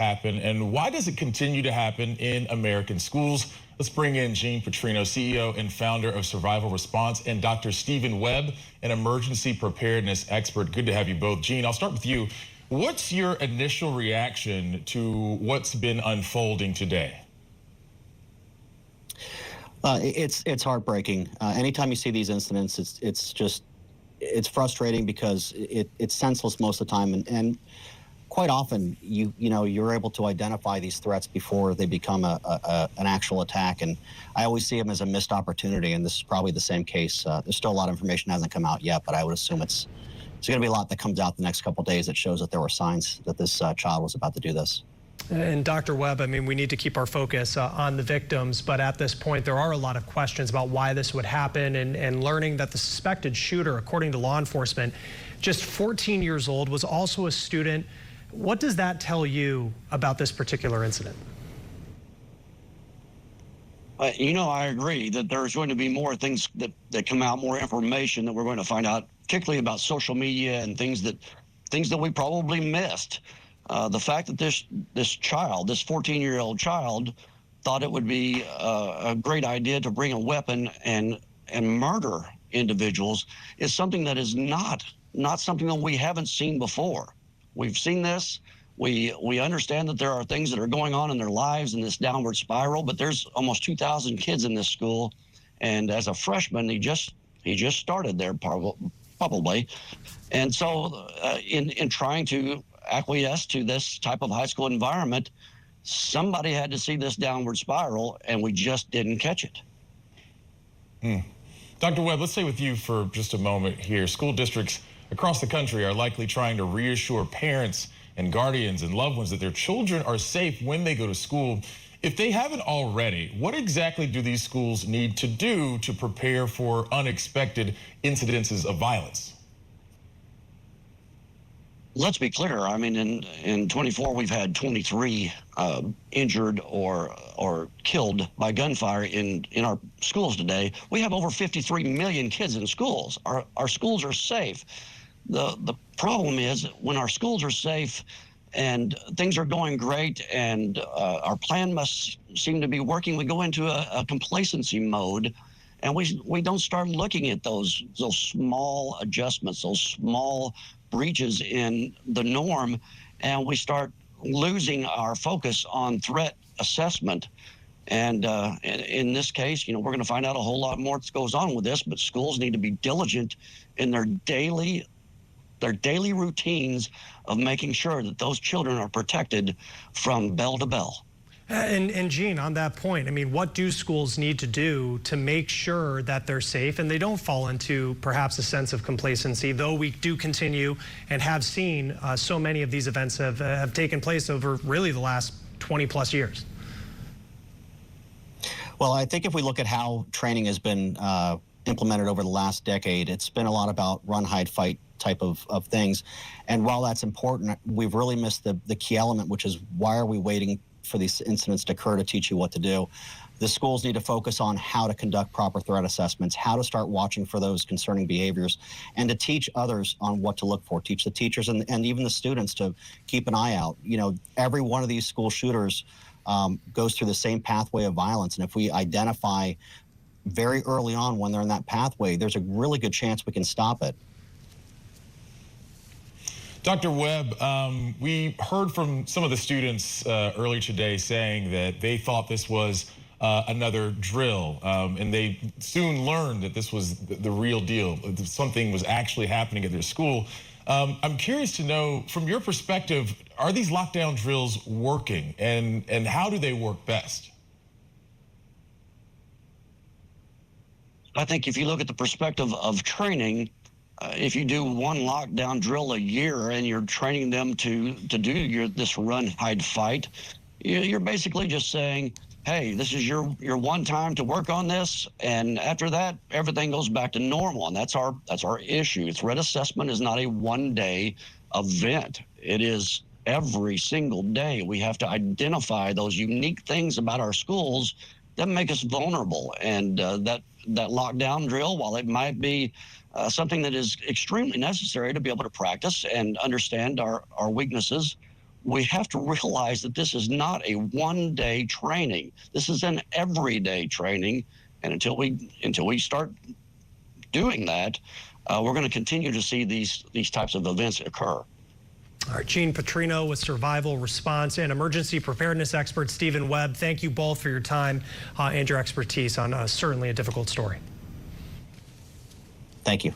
happen, and why does it continue to happen in American schools? Let's bring in Gene Petrino, CEO and founder of Survival Response, and Dr. Stephen Webb, an emergency preparedness expert. Good to have you both. Gene, I'll start with you. What's your initial reaction to what's been unfolding today? It's heartbreaking. Anytime you see these incidents, it's frustrating because it's senseless most of the time, and quite often you're able to identify these threats before they become an actual attack. And I always see them as a missed opportunity, and this is probably the same case. There's still a lot of information that hasn't come out yet, but I would assume it's going to be a lot that comes out the next couple of days that shows that there were signs that this child was about to do this. And Dr. Webb, I mean, we need to keep our focus on the victims, but at this point, there are a lot of questions about why this would happen, and learning that the suspected shooter, according to law enforcement, just 14 years old, was also a student. What does that tell you about this particular incident? I agree that there's going to be more things that come out, more information that we're going to find out, particularly about social media and things that we probably missed. The fact that this child, this 14-year-old child, thought it would be a great idea to bring a weapon and murder individuals is something that is not something that we haven't seen before. We've seen this. We understand that there are things that are going on in their lives in this downward spiral, but there's almost 2,000 kids in this school, and as a freshman, he just started there probably, and so in trying to acquiesce to this type of high school environment, somebody had to see this downward spiral, and we just didn't catch it. Dr. Webb, let's stay with you for just a moment here. School districts across the country are likely trying to reassure parents and guardians and loved ones that their children are safe when they go to school. If they haven't already, what exactly do these schools need to do to prepare for unexpected incidences of violence? Let's be clear. I mean, in 24, we've had 23 injured or killed by gunfire in our schools today. We have over 53 million kids in schools. Our schools are safe. The problem is when our schools are safe and things are going great and our plan must seem to be working, we go into a complacency mode, and we don't start looking at those small adjustments, those small breaches in the norm, and we start losing our focus on threat assessment. And in this case, we're going to find out a whole lot more that goes on with this, but schools need to be diligent in their daily routines of making sure that those children are protected from bell to bell. And Gene, on that point, I mean, what do schools need to do to make sure that they're safe and they don't fall into perhaps a sense of complacency, though we do continue and have seen so many of these events have taken place over really the last 20 plus years? Well, I think if we look at how training has been implemented over the last decade, it's been a lot about run, hide, fight type of things. And while that's important, we've really missed the key element, which is why are we waiting for these incidents to occur to teach you what to do? The schools need to focus on how to conduct proper threat assessments, how to start watching for those concerning behaviors, and to teach others on what to look for. Teach the teachers and even the students to keep an eye out. Every one of these school shooters goes through the same pathway of violence, and if we identify very early on when they're in that pathway, there's a really good chance we can stop it. Dr. Webb, we heard from some of the students earlier today saying that they thought this was another drill, and they soon learned that this was the real deal. Something was actually happening at their school. I'm curious to know, from your perspective, are these lockdown drills working, and how do they work best? I think if you look at the perspective of training, if you do one lockdown drill a year and you're training them to do this run, hide, fight, you're basically just saying, hey, this is your one time to work on this, and after that, everything goes back to normal, and that's our issue. Threat assessment is not a one-day event. It is every single day. We have to identify those unique things about our schools that make us vulnerable, and that lockdown drill, while it might be something that is extremely necessary to be able to practice and understand our weaknesses, we have to realize that this is not a one-day training. This is an everyday training, and until we start doing that, we're going to continue to see these types of events occur. All right, Gene Petrino with survival response and emergency preparedness expert Stephen Webb. Thank you both for your time and your expertise on certainly a difficult story. Thank you.